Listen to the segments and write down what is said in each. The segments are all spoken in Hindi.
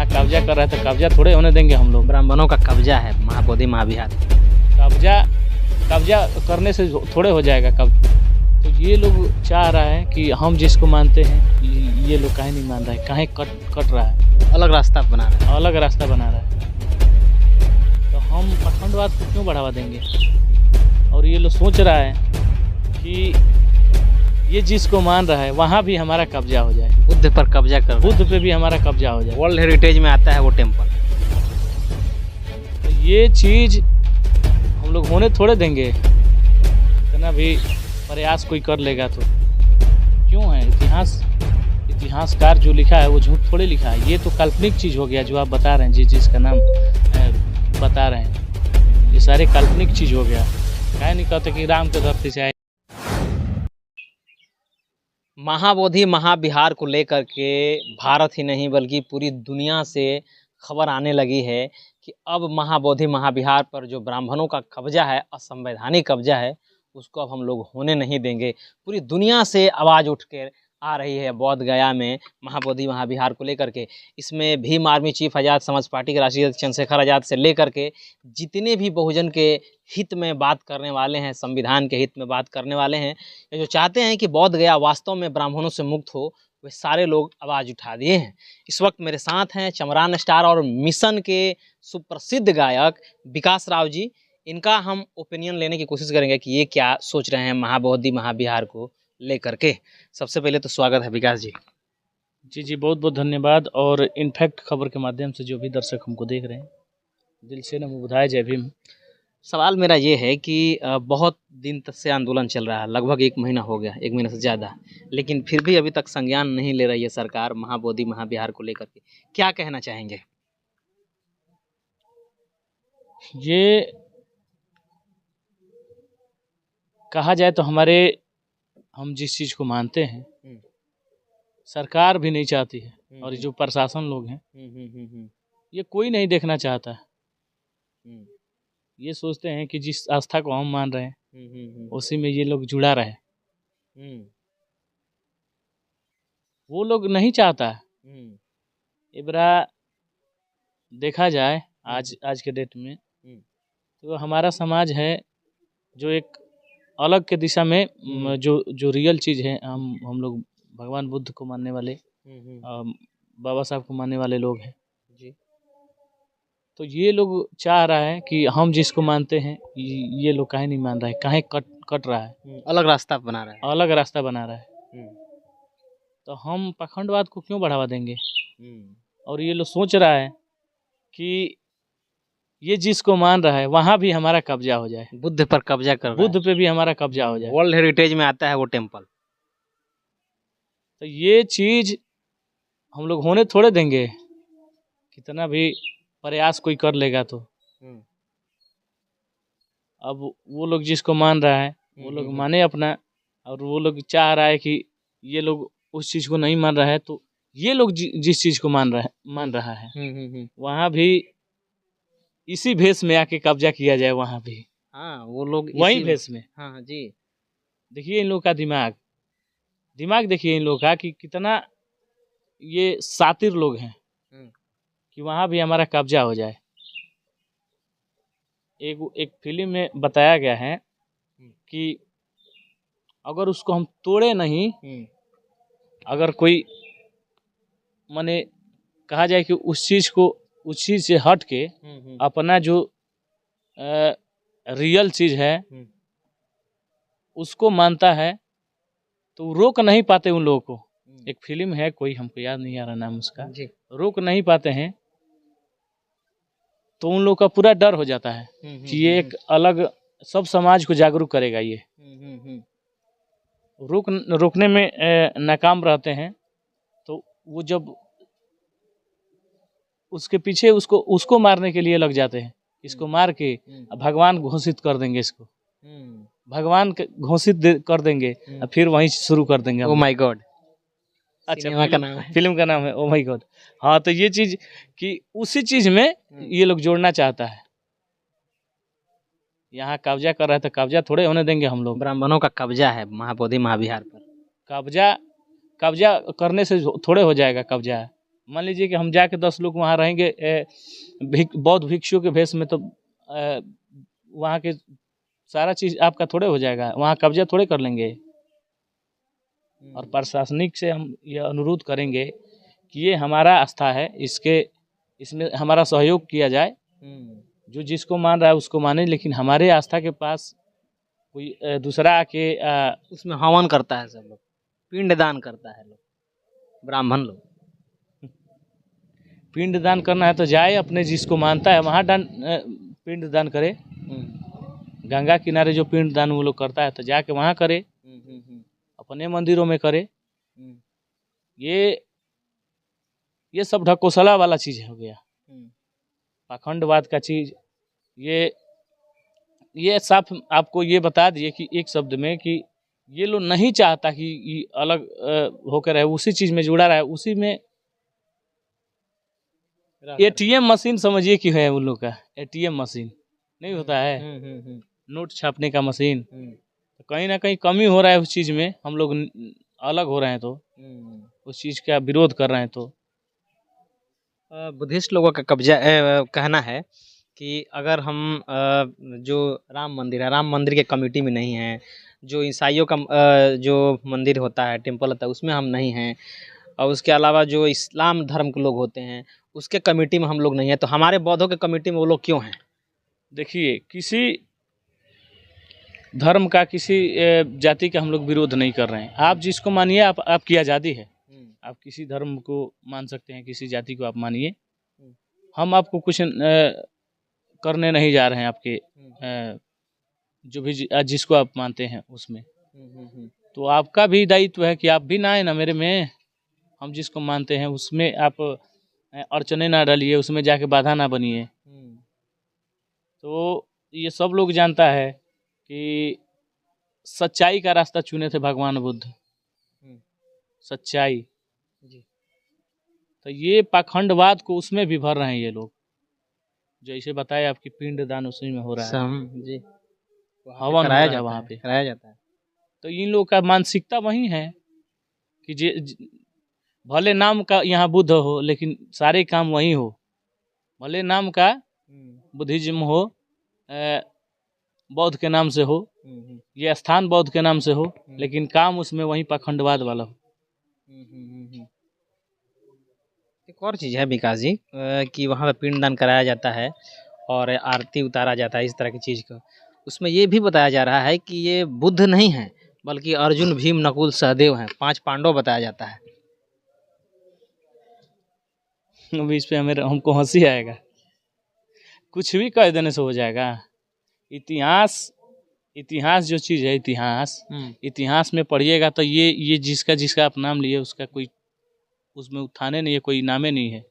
यहाँ कब्जा कर रहे हैं तो कब्जा थोड़े होने देंगे हम लोग। ब्राह्मणों का कब्जा है महाबोधि महाविहार। कब्जा कब्जा करने से थोड़े हो जाएगा कब्जा। तो ये लोग चाह रहा है कि हम जिसको मानते हैं ये लोग काहे नहीं मान रहा है, काहे कट रहा है, अलग रास्ता बना रहे हैं। अलग रास्ता बना रहा है। तो हम अखंडवाद को क्यों बढ़ावा देंगे? और ये लोग सोच रहा है कि ये जिसको मान रहा है वहाँ भी हमारा कब्जा हो जाए, बुद्ध पर कब्जा कर रहे हैं। बुद्ध पे भी हमारा कब्जा हो जाए। वर्ल्ड हेरिटेज में आता है वो टेम्पल। तो ये चीज़ हम लोग होने थोड़े देंगे। इतना भी प्रयास कोई कर लेगा तो क्यों है? इतिहासकार जो लिखा है वो झूठ थोड़े लिखा है। ये तो काल्पनिक चीज़ हो गया जो आप बता रहे हैं, जिसका नाम बता रहे हैं, ये सारे काल्पनिक चीज़ हो गया। काहे नहीं कहते कि राम के धरती से आए। महाबोधि महाविहार को लेकर के भारत ही नहीं बल्कि पूरी दुनिया से खबर आने लगी है कि अब महाबोधि महाविहार पर जो ब्राह्मणों का कब्जा है, असंवैधानिक कब्जा है, उसको अब हम लोग होने नहीं देंगे। पूरी दुनिया से आवाज़ उठ कर आ रही है बोध गया में महाबोधि महाविहार को लेकर के। इसमें भीम आर्मी चीफ आज़ाद समाज पार्टी के राष्ट्रीय अध्यक्ष चंद्रशेखर आज़ाद से लेकर के जितने भी बहुजन के हित में बात करने वाले हैं, संविधान के हित में बात करने वाले हैं, ये जो चाहते हैं कि बोध गया वास्तव में ब्राह्मणों से मुक्त हो, वे सारे लोग आवाज़ उठा दिए हैं। इस वक्त मेरे साथ हैं चमरान स्टार और मिशन के सुप्रसिद्ध गायक विकास राव जी। इनका हम ओपिनियन लेने की कोशिश करेंगे कि ये क्या सोच रहे हैं महाबोधि महाविहार को लेकर के। सबसे पहले तो स्वागत है विकास जी। जी बहुत बहुत धन्यवाद। और इनफैक्ट खबर के माध्यम से जो भी दर्शक हमको देख रहे हैं, दिल से नमो बुधाय, जय भीम। सवाल मेरा ये है कि बहुत दिन तक से आंदोलन चल रहा है, लगभग 1 महीना हो गया, 1 महीने से ज़्यादा, लेकिन फिर भी अभी तक संज्ञान नहीं ले रही है सरकार महाबोधि महाविहार को लेकर के। क्या कहना चाहेंगे? ये कहा जाए तो हम जिस चीज़ को मानते हैं सरकार भी नहीं चाहती है, और जो प्रशासन लोग हैं ये कोई नहीं देखना चाहता है। ये सोचते हैं कि जिस आस्था को हम मान रहे हैं उसी में ये लोग जुड़ा रहे। वो लोग नहीं चाहता है। इब्रा देखा जाए आज के डेट में तो हमारा समाज है जो एक अलग के दिशा में जो रियल चीज़ है, हम लोग भगवान बुद्ध को मानने वाले, बाबा साहब को मानने वाले लोग हैं जी। तो ये लोग चाह रहा है कि हम जिसको मानते हैं ये लोग काहे नहीं मान रहा है, काहे कट रहा है, अलग रास्ता बना रहा है। अलग रास्ता बना रहा है। तो हम पाखंडवाद को क्यों बढ़ावा देंगे? और ये लोग सोच रहा है कि ये जिसको मान रहा है वहाँ भी हमारा कब्जा हो जाए, बुद्ध पर कब्जा कर रहा है। बुद्ध पे भी हमारा कब्जा हो जाए। वर्ल्ड हेरिटेज में आता है वो टेम्पल। तो ये चीज़ हम लोग होने थोड़े देंगे। कितना भी प्रयास कोई कर लेगा तो अब वो लोग जिसको मान रहा है वो लोग माने अपना, और वो लोग चाह रहा है कि ये लोग उस चीज़ को नहीं मान रहा है, तो ये लोग जिस चीज़ को मान रहा है वहाँ भी इसी भेष में आके कब्जा किया जाए। वहाँ भी हाँ, वो लोग वही भेष में। हाँ जी। देखिए इन लोग का दिमाग देखिए इन लोग का कि कितना ये शातिर लोग हैं कि वहाँ भी हमारा कब्जा हो जाए। एक फिल्म में बताया गया है कि अगर उसको हम तोड़े नहीं, अगर कोई माने कहा जाए कि उस चीज़ से हट के अपना जो रियल चीज़ है उसको मानता है तो रोक नहीं पाते उन लोगों को। एक फिल्म है, कोई हमको याद नहीं आ रहा नाम उसका, रोक नहीं पाते हैं तो उन लोगों का पूरा डर हो जाता है कि ये एक अलग सब समाज को जागरूक करेगा। ये रोकने में नाकाम रहते हैं तो वो जब उसके पीछे उसको मारने के लिए लग जाते हैं। इसको मार के भगवान घोषित कर देंगे, इसको भगवान घोषित कर देंगे, फिर वहीं शुरू कर देंगे। Oh my God. अच्छा, फिल्म का नाम है ओह माय गॉड। हाँ, तो ये चीज कि उसी चीज में ये लोग जोड़ना चाहता है। यहाँ कब्जा कर रहा है तो कब्जा थोड़े होने देंगे हम लोग। ब्राह्मणों का कब्जा है महाबोधि महाविहार पर। कब्जा करने से थोड़े हो जाएगा कब्जा। मान लीजिए कि हम जाके 10 लोग वहाँ रहेंगे बौद्ध भिक्षुओं के भेष में, तो वहाँ के सारा चीज़ आपका थोड़े हो जाएगा, वहाँ कब्जा थोड़े कर लेंगे। और प्रशासनिक से हम ये अनुरोध करेंगे कि ये हमारा आस्था है, इसमें हमारा सहयोग किया जाए। जो जिसको मान रहा है उसको माने, लेकिन हमारे आस्था के पास कोई दूसरा आके उसमें हवन करता है, सब लोग पिंडदान करता है, लोग ब्राह्मण लोग। पिंड दान करना है तो जाए, अपने जिसको मानता है वहाँ पिंड दान करे। गंगा किनारे जो पिंड दान वो लोग करता है तो जाके वहाँ करे, अपने मंदिरों में करे। ये सब ढकोसला वाला चीज़ हो गया, पाखंडवाद का चीज़। ये साफ आपको ये बता दिए कि एक शब्द में कि ये लोग नहीं चाहता कि ये अलग होकर रहे, उसी चीज़ में जुड़ा रहा है, उसी में। एटीएम मशीन समझिए कि है उन लोग का, एटीएम मशीन नहीं होता है, नोट छापने का मशीन। तो कहीं ना कहीं कमी हो रहा है उस चीज़ में, हम लोग अलग हो रहे हैं तो उस चीज़ का विरोध कर रहे हैं। तो बुद्धिस्ट लोगों का कब्जा कहना है कि अगर हम जो राम मंदिर है, राम मंदिर के कमेटी में नहीं है, जो ईसाइयों का जो मंदिर होता है, टेम्पल होता है, उसमें हम नहीं हैं, और उसके अलावा जो इस्लाम धर्म के लोग होते हैं उसके कमेटी में हम लोग नहीं हैं, तो हमारे बौद्धों के कमेटी में वो लोग क्यों हैं? देखिए, किसी धर्म का, किसी जाति का हम लोग विरोध नहीं कर रहे हैं। आप जिसको मानिए, आपकी आज़ादी है, आप किसी धर्म को मान सकते हैं, किसी जाति को आप मानिए। हम आपको कुछ करने नहीं जा रहे हैं, आपके जो भी जिसको आप मानते हैं उसमें। तो आपका भी दायित्व है कि आप भी ना आए ना मेरे में, हम जिसको मानते हैं उसमें आप अड़चने ना डालिए, उसमें जाके बाधा ना बनिए। तो ये सब लोग जानता है कि सच्चाई का रास्ता चुने थे भगवान बुद्ध, सच्चाई। तो ये पाखंडवाद को उसमें भी भर रहे हैं ये लोग। जैसे बताए आपकी पिंड दान उसी में हो रहा है जी, हवन कराया जा, वहाँ पे कराया जाता है। तो इन लोग का मानसिकता वही है कि भले नाम का यहाँ बुद्ध हो, लेकिन सारे काम वही हो। भले नाम का बुद्धिज्म हो, बौद्ध के नाम से हो, ये स्थान बौद्ध के नाम से हो, लेकिन काम उसमें वही पाखंडवाद वाला हो। एक और चीज़ है विकास जी, कि वहाँ पे पिंडदान कराया जाता है और आरती उतारा जाता है, इस तरह की चीज़ का। उसमें ये भी बताया जा रहा है कि ये बुद्ध नहीं है, बल्कि अर्जुन, भीम, नकुल, सहदेव हैं, 5 पांडव बताया जाता है। अभी इस पे हमको हंसी आएगा, कुछ भी कह देने से हो जाएगा। इतिहास जो चीज़ है, इतिहास में पढ़िएगा तो ये जिसका आप नाम लिए उसका कोई उसमें उत्थाने नहीं है, कोई नामे नहीं है,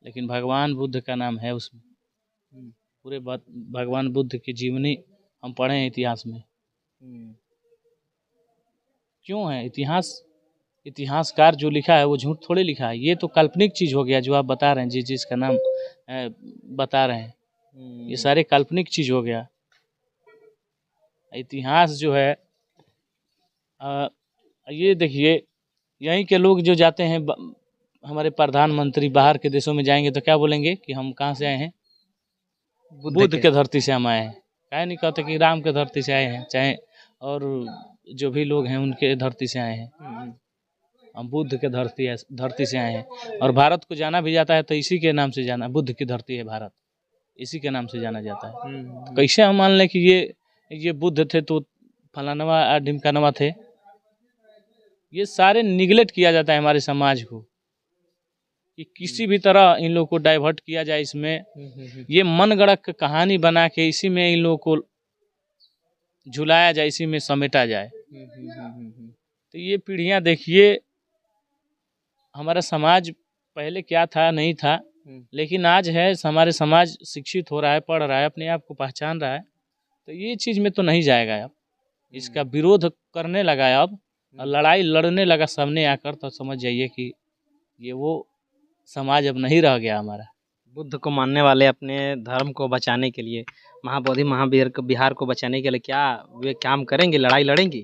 लेकिन भगवान बुद्ध का नाम है उसमें। पूरे भगवान बुद्ध की जीवनी हम पढ़े हैं इतिहास में। क्यों है इतिहासकार जो लिखा है वो झूठ थोड़े लिखा है। ये तो काल्पनिक चीज़ हो गया जो आप बता रहे हैं, जिसका नाम बता रहे हैं, ये सारे काल्पनिक चीज़ हो गया। इतिहास जो है ये देखिए, यहीं के लोग जो जाते हैं, हमारे प्रधानमंत्री बाहर के देशों में जाएंगे तो क्या बोलेंगे कि हम कहाँ से आए हैं? बुद्ध के धरती से हम आए हैं। क्या नहीं कहते कि राम के धरती से आए हैं, चाहे और जो भी लोग हैं उनके धरती से आए हैं। हम बुद्ध के धरती से आए हैं। और भारत को जाना भी जाता है तो इसी के नाम से जाना, बुद्ध की धरती है भारत, इसी के नाम से जाना जाता है। तो कैसे हम मान लें कि ये बुद्ध थे तो फलानवा ढिमकानवा थे? ये सारे निगलेक्ट किया जाता है हमारे समाज को, कि किसी भी तरह इन लोगों को डाइवर्ट किया जाए। इसमें ये मनगढ़ंत कहानी बना के इसी में इन लोगों को झुलाया जाए, इसी में समेटा जाए। तो ये पीढ़ियां देखिए, हमारा समाज पहले क्या था नहीं था, लेकिन आज है। हमारे समाज शिक्षित हो रहा है, पढ़ रहा है, अपने आप को पहचान रहा है। तो ये चीज़ में तो नहीं जाएगा अब, इसका विरोध करने लगा अब, और लड़ाई लड़ने लगा सामने आकर, तो समझ जाइए कि ये वो समाज अब नहीं रह गया हमारा। बुद्ध को मानने वाले अपने धर्म को बचाने के लिए, महाबोधि महाविहार को बचाने के लिए क्या वे काम करेंगे? लड़ाई लड़ेंगी?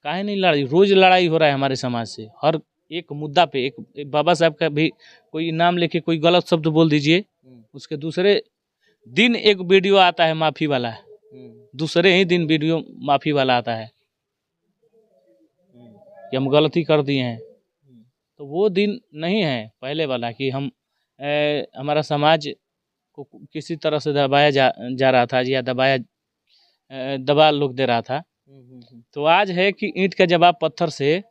काहे नहीं लड़ाई, रोज लड़ाई हो रहा है हमारे समाज से। हर एक मुद्दा पे एक बाबा साहब का भी कोई नाम लेके कोई गलत शब्द बोल दीजिए, उसके दूसरे दिन एक वीडियो आता है माफ़ी वाला, दूसरे ही दिन वीडियो माफ़ी वाला आता है कि हम गलती कर दिए हैं। तो वो दिन नहीं है पहले वाला कि हम हमारा समाज को किसी तरह से दबाया जा रहा था या दबा लोग दे रहा था। तो आज है कि ईंट का जवाब पत्थर से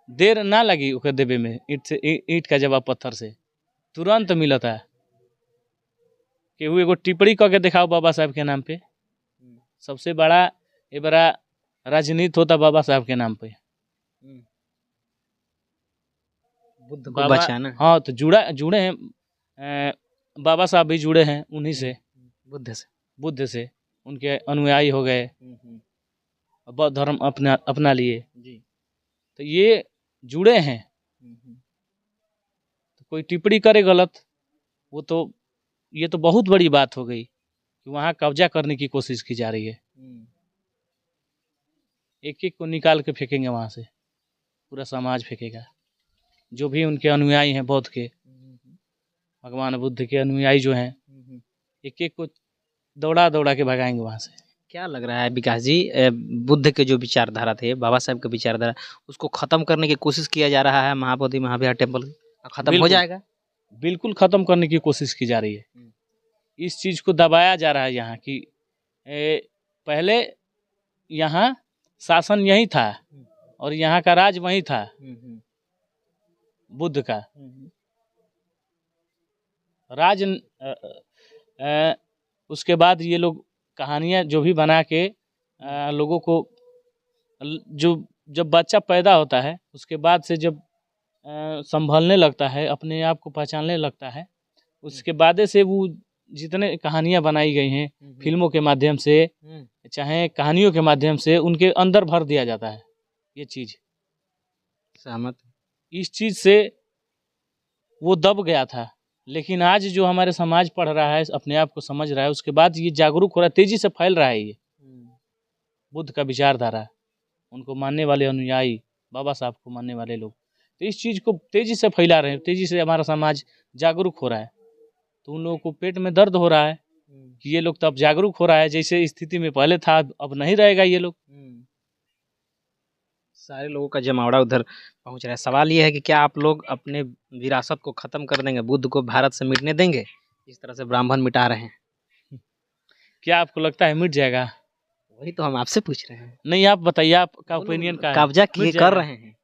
देर ना लगी ओके देवे में, ईंट का जवाब पत्थर से तुरंत मिलता है कि वो एगो टिप्पणी करके दिखाओ बाबा साहब के नाम पे। सबसे बड़ा ये बड़ा राजनीति होता बाबा साहब के नाम पे। बुद्ध को बचाना। हाँ, तो जुड़े हैं बाबा साहब भी जुड़े हैं उन्हीं से, बुद्ध से उनके अनुयायी हो गए, बौद्ध धर्म अपना लिए जी। तो ये जुड़े हैं, तो कोई टिप्पणी करे गलत, वो तो ये तो बहुत बड़ी बात हो गई कि वहाँ कब्जा करने की कोशिश की जा रही है। एक एक को निकाल के फेंकेंगे वहाँ से, पूरा समाज फेंकेगा। जो भी उनके अनुयायी हैं बौद्ध के, भगवान बुद्ध के अनुयायी जो हैं, एक एक को दौड़ा के भगाएंगे वहाँ से। क्या लग रहा है विकास जी, बुद्ध के जो विचारधारा थे, बाबा साहब के विचारधारा, उसको खत्म करने की कोशिश किया जा रहा है महाबोधि महाविहार टेम्पल, खत्म हो जाएगा? बिल्कुल खत्म करने की कोशिश की जा रही है। इस चीज़ को दबाया जा रहा है यहाँ कि पहले यहाँ शासन यही था और यहाँ का राज वही था बुद्ध का राज। उसके बाद ये लोग कहानियाँ जो भी बना के लोगों को, जो जब बच्चा पैदा होता है उसके बाद से जब संभलने लगता है, अपने आप को पहचानने लगता है, उसके बाद से वो जितने कहानियाँ बनाई गई हैं फिल्मों के माध्यम से चाहे कहानियों के माध्यम से, उनके अंदर भर दिया जाता है ये चीज़। सहमत। इस चीज़ से वो दब गया था, लेकिन आज जो हमारे समाज पढ़ रहा है, अपने आप को समझ रहा है, उसके बाद ये जागरूक हो रहा है, तेजी से फैल रहा है ये बुद्ध का विचारधारा, उनको मानने वाले अनुयायी, बाबा साहब को मानने वाले लोग, तो इस चीज़ को तेजी से फैला रहे हैं, तेजी से हमारा समाज जागरूक हो रहा है। तो उन लोगों को पेट में दर्द हो रहा है कि ये लोग तो अब जागरूक हो रहा है, जैसे स्थिति में पहले था अब नहीं रहेगा ये लोग। सारे लोगों का जमावड़ा उधर पहुंच रहा है। सवाल ये है कि क्या आप लोग अपने विरासत को खत्म कर देंगे, बुद्ध को भारत से मिटने देंगे, इस तरह से ब्राह्मण मिटा रहे हैं? क्या आपको लगता है मिट जाएगा? वही तो हम आपसे पूछ रहे हैं। नहीं, आप बताइए, आपका ओपिनियन क्या है? कब्जा किए कर रहे हैं,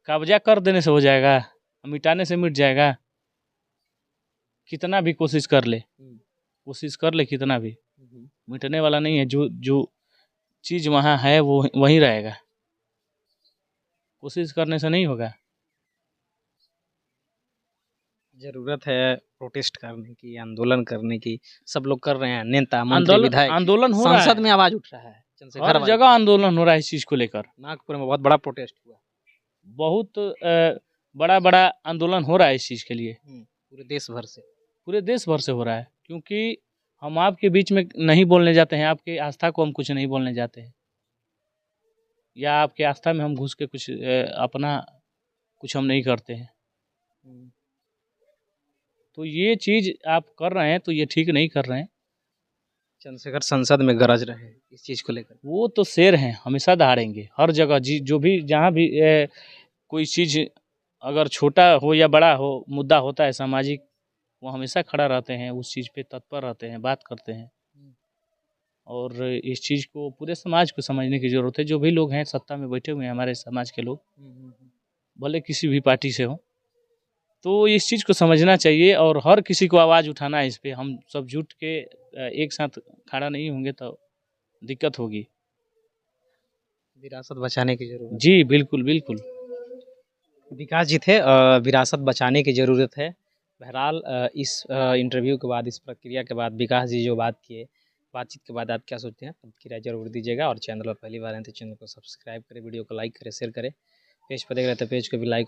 कब्जा कर देने से हो जाएगा? मिटाने से मिट जाएगा? कितना भी कोशिश कर ले कितना भी, मिटने वाला नहीं है। जो चीज़ वहाँ है वो वहीं रहेगा, कोशिश करने से नहीं होगा। जरूरत है प्रोटेस्ट करने की, आंदोलन करने की, सब लोग कर रहे हैं, नेता मंत्री विधायक, आंदोलन हो रहा है, संसद में आवाज उठ रहा है, हर जगह आंदोलन हो रहा है इस चीज़ को लेकर। नागपुर में बहुत बड़ा प्रोटेस्ट हुआ, बहुत बड़ा आंदोलन हो रहा है इस चीज़ के लिए, पूरे देश भर से हो रहा है, क्योंकि हम आपके बीच में नहीं बोलने जाते हैं, आपके आस्था को हम कुछ नहीं बोलने जाते हैं, या आपके आस्था में हम घुस के कुछ अपना कुछ हम नहीं करते हैं। तो ये चीज़ आप कर रहे हैं तो ये ठीक नहीं कर रहे हैं। चंद्रशेखर संसद में गरज रहे हैं इस चीज़ को लेकर। वो तो शेर हैं, हमेशा दहाड़ेंगे हर जगह, जो भी जहाँ भी कोई चीज़ अगर छोटा हो या बड़ा हो, मुद्दा होता है सामाजिक, वो हमेशा खड़ा रहते हैं, उस चीज़ पे तत्पर रहते हैं, बात करते हैं। और इस चीज़ को पूरे समाज को समझने की ज़रूरत है। जो भी लोग हैं सत्ता में बैठे हुए हैं हमारे समाज के लोग, भले किसी भी पार्टी से हो, तो इस चीज़ को समझना चाहिए और हर किसी को आवाज़ उठाना है इस पे। हम सब जुट के एक साथ खड़ा नहीं होंगे तो दिक्कत होगी। विरासत बचाने की ज़रूरत। जी बिल्कुल बिल्कुल। विकास जी थे, विरासत बचाने की ज़रूरत है। बहरहाल इस इंटरव्यू के बाद, इस प्रक्रिया के बाद, विकास जी जो बात किए, बातचीत के बाद आप क्या सोचते हैं, आपकी राय जरूर दीजिएगा। और चैनल पर पहली बार हैं तो चैनल को सब्सक्राइब करें, वीडियो को लाइक करें, शेयर करें। पेज पर देख रहे थे, पेज को भी लाइक